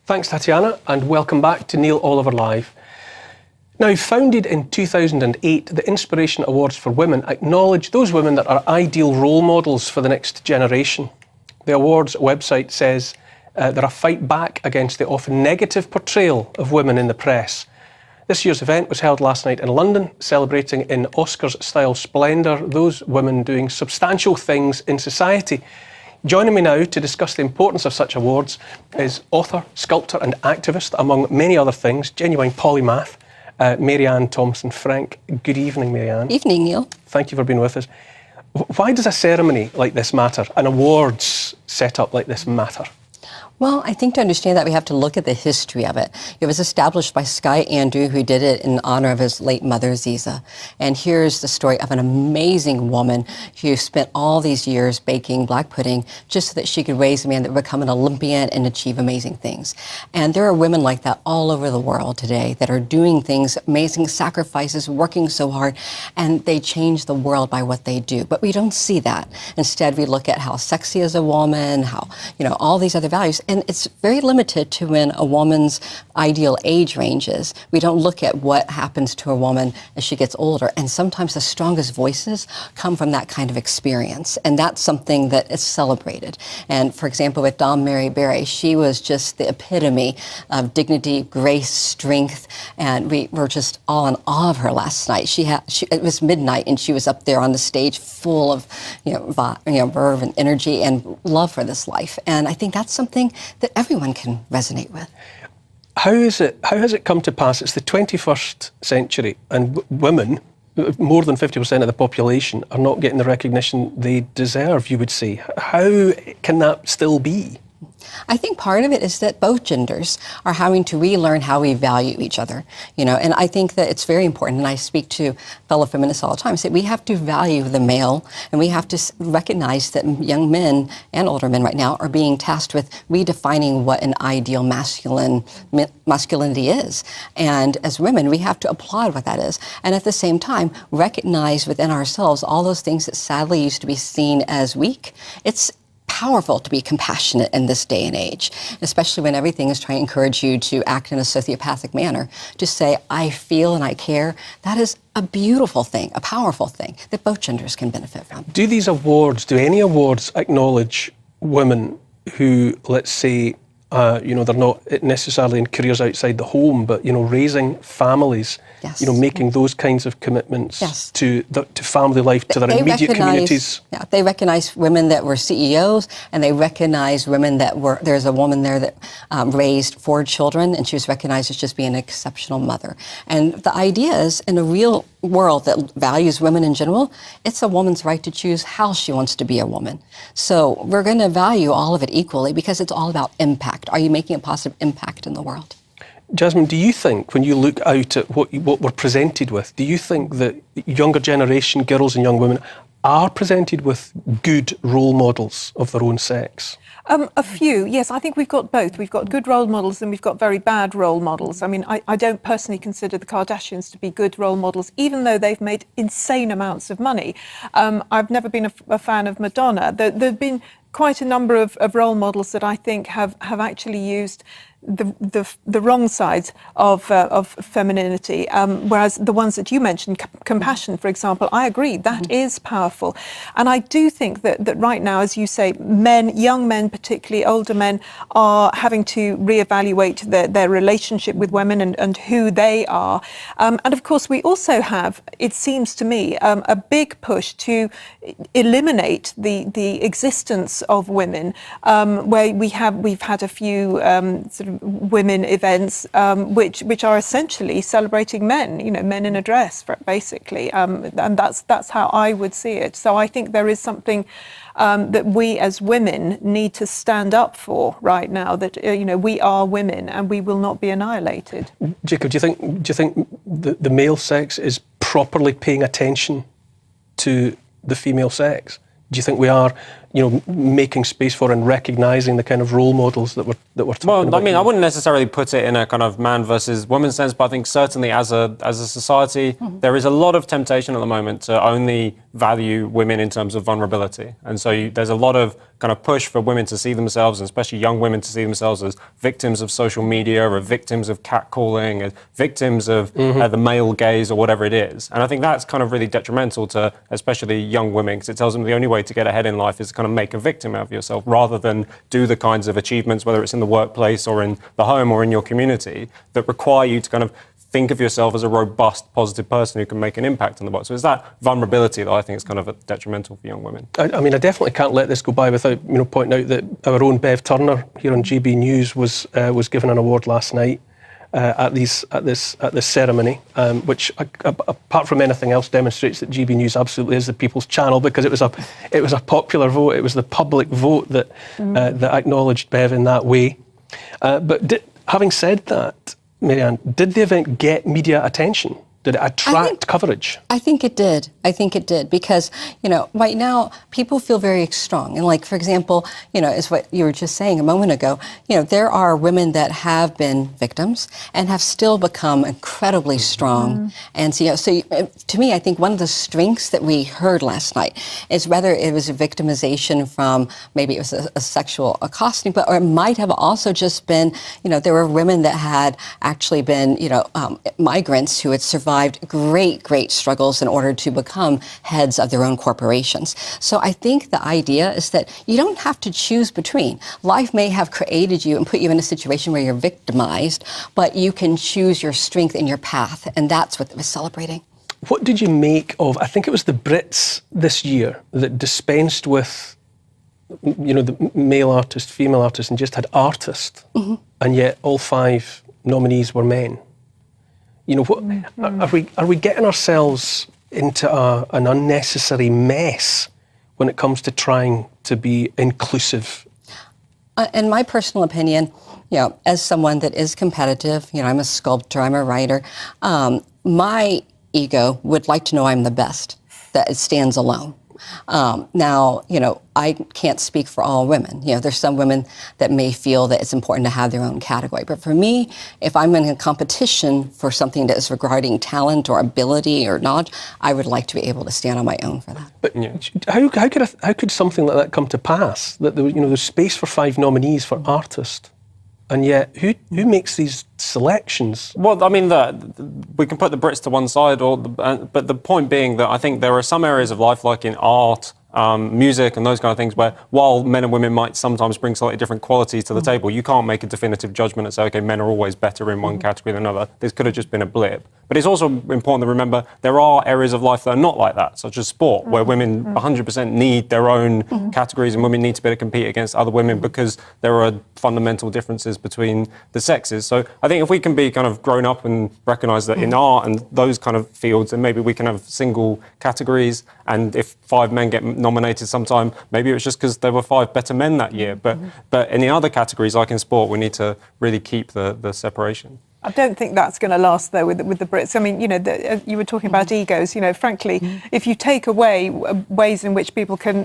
Thanks, Tatiana, and welcome back to Neil Oliver Live. Now, founded in 2008, the Inspiration Awards for Women acknowledge those women that are ideal role models for the next generation. The awards website says they're a fight back against the often negative portrayal of women in the press. This year's event was held last night in London, celebrating in Oscars-style splendour those women doing substantial things in society. Joining me now to discuss the importance of such awards is author, sculptor and activist, among many other things, genuine polymath, Mary Ann Thompson-Frenk. Good evening, Mary Ann. Evening, Neil. Thank you for being with us. Why does a ceremony like this matter, an awards set up like this matter? Well, I think to understand that we have to look at the history of it. It was established by Sky Andrew, who did it in honor of his late mother, Ziza. And here's the story of an amazing woman who spent all these years baking black pudding just so that she could raise a man that would become an Olympian and achieve amazing things. And there are women like that all over the world today that are doing things, amazing sacrifices, working so hard, and they change the world by what they do. But we don't see that. Instead, we look at how sexy is a woman, how, all these other values. And it's very limited to when a woman's ideal age range is. We don't look at what happens to a woman as she gets older. And sometimes the strongest voices come from that kind of experience. And that's something that is celebrated. And for example, with Dame Mary Berry, she was just the epitome of dignity, grace, strength. And we were just all in awe of her last night. It was midnight and she was up there on the stage full of, verve and energy and love for this life. And I think that's something that everyone can resonate with. How has it come to pass? It's the 21st century and women, more than 50% of the population, are not getting the recognition they deserve, you would say. How can that still be? I think part of it is that both genders are having to relearn how we value each other, and I think that it's very important, and I speak to fellow feminists all the time, say we have to value the male, and we have to recognize that young men and older men right now are being tasked with redefining what an ideal masculinity is. And as women, we have to applaud what that is, and at the same time, recognize within ourselves all those things that sadly used to be seen as weak. It's powerful to be compassionate in this day and age, especially when everything is trying to encourage you to act in a sociopathic manner. To say, I feel and I care, that is a beautiful thing, a powerful thing that both genders can benefit from. Do any awards acknowledge women who, let's say, they're not necessarily in careers outside the home, but, raising families, yes, making those kinds of commitments, yes, to family life, to their immediate communities? Yeah, they recognize women that were CEOs, and they recognize women that there's a woman there that raised 4 children, and she was recognized as just being an exceptional mother. And the idea is, in a real world that values women in general, it's a woman's right to choose how she wants to be a woman. So we're going to value all of it equally because it's all about impact. Are you making a positive impact in the world? Jasmine, do you think, when you look out at what we're presented with, do you think that younger generation girls and young women are presented with good role models of their own sex? A few, yes. I think we've got both. We've got good role models and we've got very bad role models. I mean, I don't personally consider the Kardashians to be good role models, even though they've made insane amounts of money. I've never been a fan of Madonna. There have been quite a number of role models that I think have actually used the wrong sides of femininity, whereas the ones that you mentioned, compassion, for example, I agree, that is powerful. And I do think that right now, as you say, young men, particularly older men, are having to reevaluate their relationship with women and who they are. And of course, we also have, it seems to me, a big push to eliminate the existence of women, where we've had a few sort of women events which are essentially celebrating men, men in a dress, basically, and that's how I would see it. So I think there is something that we as women need to stand up for right now, that we are women and we will not be annihilated. Jacob, do you think the male sex is properly paying attention to the female sex? Do you think we are making space for and recognising the kind of role models that we're talking about. Well, I mean, I wouldn't necessarily put it in a kind of man versus woman sense, but I think certainly as a society, there is a lot of temptation at the moment to only value women in terms of vulnerability. And so there's a lot of kind of push for women to see themselves, and especially young women to see themselves as victims of social media or victims of catcalling, as victims of the male gaze or whatever it is. And I think that's kind of really detrimental to especially young women, because it tells them the only way to get ahead in life is to kind of make a victim out of yourself rather than do the kinds of achievements, whether it's in the workplace or in the home or in your community, that require you to kind of think of yourself as a robust, positive person who can make an impact on the world. So it's that vulnerability that I think is kind of detrimental for young women. I mean, I definitely can't let this go by without pointing out that our own Bev Turner here on GBNEWS was given an award last night at this ceremony, which apart from anything else demonstrates that GBNEWS absolutely is the people's channel, because it was a popular vote. It was the public vote that that acknowledged Bev in that way. But having said that, Mary Ann, did the event get media attention? Did it attract coverage? I think it did. Because, right now people feel very strong. And like, for example, is what you were just saying a moment ago, there are women that have been victims and have still become incredibly strong. And so, to me, I think one of the strengths that we heard last night is whether it was a victimization from, maybe it was a sexual accosting, or it might have also just been, there were women that had actually been, migrants who had survived great struggles in order to become heads of their own corporations. So I think the idea is that you don't have to choose between. Life may have created you and put you in a situation where you're victimized, but you can choose your strength and your path, and that's what we're celebrating. What did you make of, I think it was the Brits this year that dispensed with, the male artist, female artist, and just had artist, and yet all 5 nominees were men? Are we getting ourselves into an unnecessary mess when it comes to trying to be inclusive? In my personal opinion, as someone that is competitive, I'm a sculptor, I'm a writer, my ego would like to know I'm the best, that it stands alone. Now, I can't speak for all women. There's some women that may feel that it's important to have their own category. But for me, if I'm in a competition for something that is regarding talent or ability or knowledge, I would like to be able to stand on my own for that. But how could something like that come to pass? That there's space for 5 nominees for artist, and yet who makes these selections? Well, I mean, we can put the Brits to one side, but the point being that I think there are some areas of life, like in art, music and those kind of things, where while men and women might sometimes bring slightly different qualities to the table, you can't make a definitive judgment and say, okay, men are always better in one category than another. This could have just been a blip. But it's also important to remember there are areas of life that are not like that, such as sport, where women 100% need their own categories, and women need to be able to compete against other women because there are fundamental differences between the sexes. So I think if we can be kind of grown up and recognise that in art and those kind of fields, then maybe we can have single categories, and if 5 men get nominated sometime, maybe it was just because there were 5 better men that year. But in the other categories, like in sport, we need to really keep the separation. I don't think that's going to last, though, with the Brits. I mean, you were talking about egos. Frankly, if you take away ways in which people can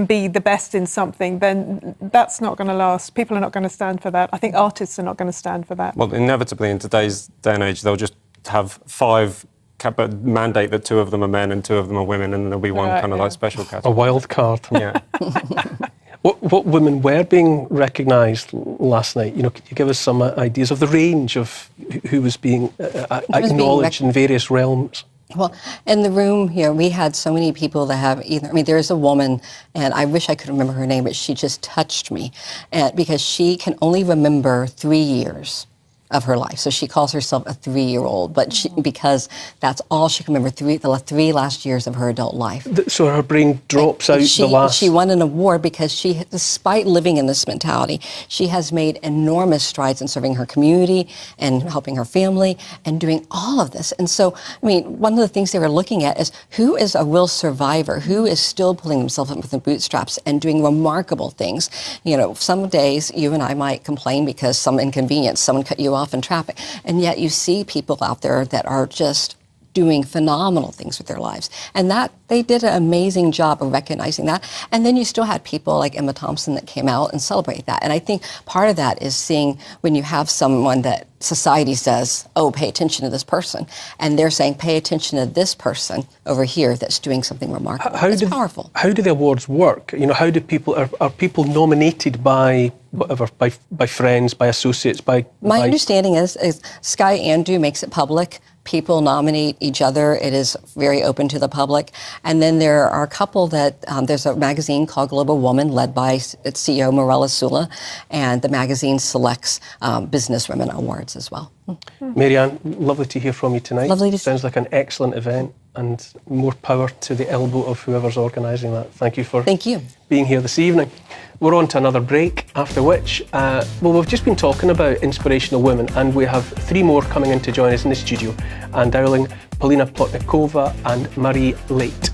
be the best in something, then that's not going to last. People are not going to stand for that. I think artists are not going to stand for that. Well, inevitably, in today's day and age, they'll just have 5. But mandate that 2 of them are men and 2 of them are women, and there'll be one kind of like special category. A wild card. Yeah. What women were being recognised last night? Could you give us some ideas of the range of who was being acknowledged in various realms? Well, in the room here, we had so many people that have there's a woman, and I wish I could remember her name, but she just touched me, because she can only remember 3 years of her life. So she calls herself a 3-year-old, but because that's all she can remember, the 3 last years of her adult life. So her brain drops out the last... She won an award because she, despite living in this mentality, she has made enormous strides in serving her community and helping her family and doing all of this. And so, one of the things they were looking at is who is a real survivor, who is still pulling themselves up with the bootstraps and doing remarkable things. Some days you and I might complain because some inconvenience, someone cut you off in traffic, and yet you see people out there that are just doing phenomenal things with their lives. And that they did an amazing job of recognizing that. And then you still had people like Emma Thompson that came out and celebrate that. And I think part of that is seeing when you have someone that society says, oh, pay attention to this person. And they're saying, pay attention to this person over here that's doing something remarkable. It's powerful. How do the awards work? You know, how do people, are people nominated by whatever, by friends, by associates, My understanding is Sky Andrew makes it public. People nominate each other. It is very open to the public. And then there are a couple that, there's a magazine called Global Woman led by its CEO, Mirela Sula, and the magazine selects businesswomen awards as well. Mary Ann, lovely to hear from you tonight. Lovely to Sounds like an excellent event, and more power to the elbow of whoever's organising that. Thank you for being here this evening. We're on to another break, after which, we've just been talking about inspirational women, and we have 3 more coming in to join us in the studio, and Dowling, Polina Plotnikova and Marie Late.